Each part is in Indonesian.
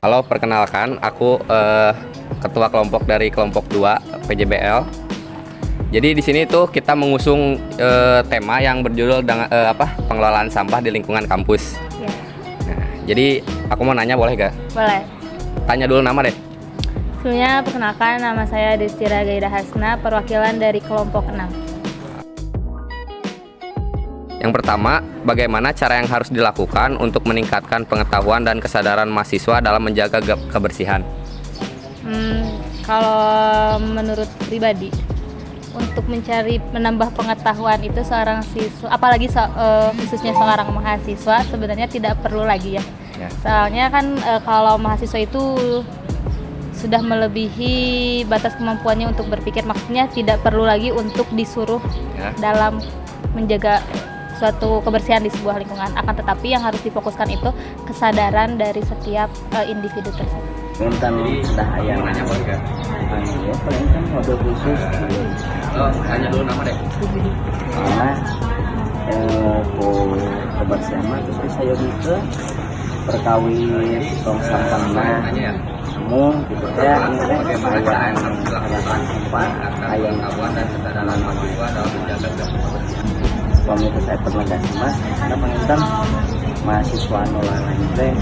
Halo, perkenalkan aku ketua kelompok dari kelompok 2 PJBL. Jadi di sini tuh kita mengusung tema yang berjudul pengelolaan sampah di lingkungan kampus. Ya. Nah, jadi aku mau nanya, boleh gak? Boleh. Tanya dulu nama deh. Sebelumnya perkenalkan, nama saya Destira Gaida Hasna, perwakilan dari kelompok 6. Yang pertama, bagaimana cara yang harus dilakukan untuk meningkatkan pengetahuan dan kesadaran mahasiswa dalam menjaga kebersihan? Kalau menurut pribadi, untuk menambah pengetahuan itu seorang siswa, apalagi khususnya seorang mahasiswa, sebenarnya tidak perlu lagi ya. Soalnya kan kalau mahasiswa itu sudah melebihi batas kemampuannya untuk berpikir, maksudnya tidak perlu lagi untuk disuruh dalam menjaga suatu kebersihan di sebuah lingkungan. Akan tetapi yang harus difokuskan itu kesadaran dari setiap individu tersebut. Tentang dah ayam nanya boleh ya, paling kan mobil khusus. Tanya dulu nama deh. Karena kebersihan mah terus saya bisa perkawin tong sampah kamu gitu ya, ini ayam harapan sampah ayam dan kesadaran mahasiswa dalam menjaga kebersihan. Suami saya pernah kasih mas, karena pengintan mahasiswa nolalan teh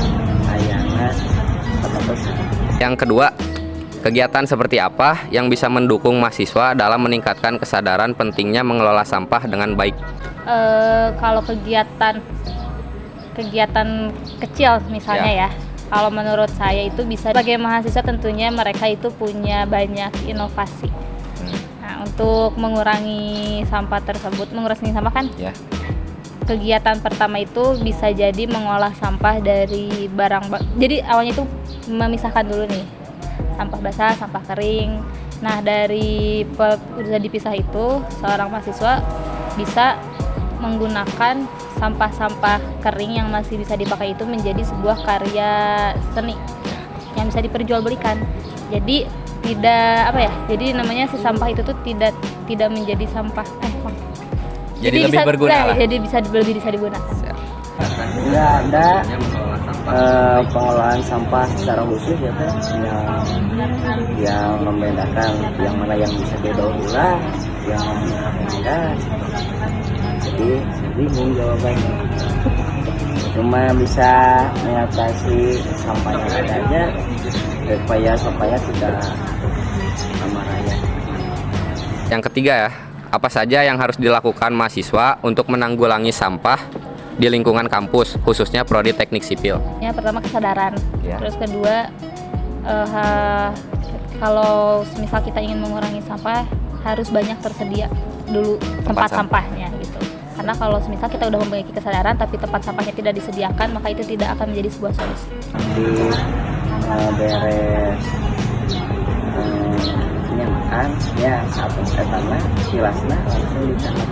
ayahnya apa terus. Yang kedua, kegiatan seperti apa yang bisa mendukung mahasiswa dalam meningkatkan kesadaran pentingnya mengelola sampah dengan baik? Kalau kegiatan kecil misalnya ya. Kalau menurut saya itu bisa, sebagai mahasiswa tentunya mereka itu punya banyak inovasi. Untuk mengurangi sampah tersebut, mengurangi sampah kan? Ya. Kegiatan pertama itu bisa jadi mengolah sampah dari jadi awalnya itu memisahkan dulu nih, sampah basah, sampah kering. Nah, dari udah dipisah itu, seorang mahasiswa bisa menggunakan sampah-sampah kering yang masih bisa dipakai itu menjadi sebuah karya seni yang bisa diperjualbelikan. Jadi jadi namanya si sampah itu tuh tidak menjadi sampah jadi lebih berguna lah. Jadi lebih bisa digunakan. Nggak ada pengelolaan sampah secara khusus ya teh, yang membedakan yang mana yang bisa didaur ulang, yang mana enggak. Jadi bingung jawabannya. Cuma bisa mengatasi sampah yang ada aja supaya tidak sama raya. Yang ketiga ya, apa saja yang harus dilakukan mahasiswa untuk menanggulangi sampah di lingkungan kampus, khususnya prodi teknik sipil? Ya, pertama kesadaran. Terus kedua, kalau misal kita ingin mengurangi sampah, harus banyak tersedia dulu tempat sampahnya gitu. Karena kalau misal kita udah memiliki kesadaran tapi tempat sampahnya tidak disediakan, maka itu tidak akan menjadi sebuah solusi. Beres makan ya, satu etana silasna langsung dicatat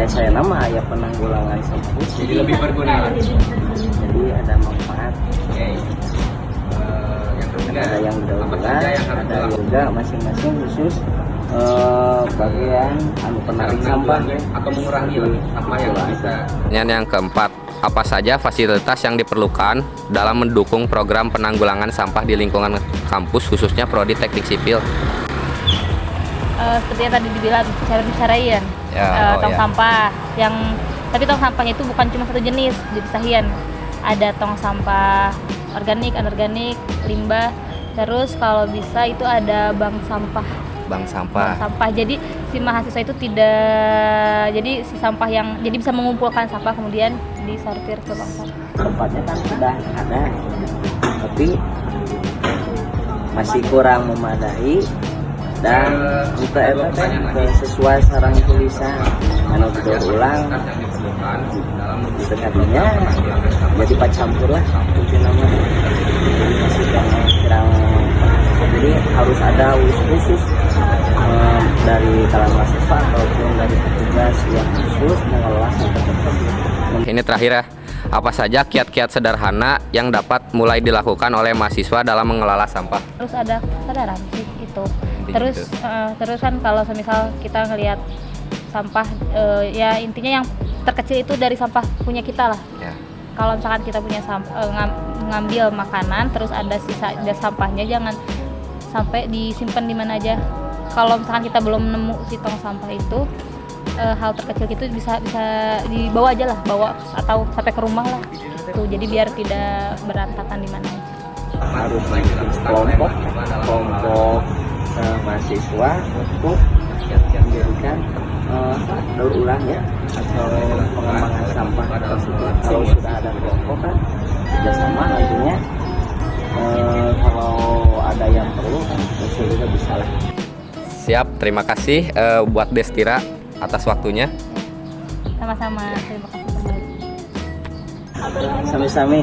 saya nama ya penanggulangan sampah, jadi lebih berguna, jadi ada manfaat. Ada yang daur ulang, ada juga masing-masing khusus bagian penarik sampah atau mengurangi sampah yang bisa. Yang keempat, apa saja fasilitas yang diperlukan dalam mendukung program penanggulangan sampah di lingkungan kampus, khususnya prodi teknik sipil? Seperti yang tadi dibilang, bicarain tong sampah tapi tong sampahnya itu bukan cuma satu jenis, dipisahin. Ada tong sampah organik, anorganik, limbah. Terus kalau bisa itu ada bank sampah. Jadi si mahasiswa itu si sampah yang jadi bisa mengumpulkan sampah kemudian disortir ke bank sampah. Tempatnya kan sudah ada, tapi masih kurang memadai dan untuk sesuai sarang tulisan anu daur ulang sekalinya jadi pacampur lah itu namanya. Masih kurang, jadi harus ada khusus dari kalangan mahasiswa ataupun dari petugas yang khusus mengelola sampah tersebut. Ini terakhir ya, apa saja kiat-kiat sederhana yang dapat mulai dilakukan oleh mahasiswa dalam mengelola sampah? Terus ada kesadaran sih itu. Terus kan kalau misal kita ngelihat sampah, ya intinya yang terkecil itu dari sampah punya kita lah. kalau misalkan kita punya ngambil makanan terus ada sampahnya, jangan sampai disimpan di mana aja. Kalau misalkan kita belum nemu si tong sampah itu, hal terkecil itu bisa dibawa aja lah, bawa atau sampai ke rumah lah gitu. Jadi biar tidak berantakan di mana aja. Harus kelompok mahasiswa untuk menjadikan daur ulang ya, atau pengembangan sampah tersebut. Kalau sudah ada kelompok kan kerjasama nantinya, kalau ada yang perlu kan juga bisa lah. Siap, terima kasih buat Destira atas waktunya. Sama-sama, terima kasih. Sami-sami.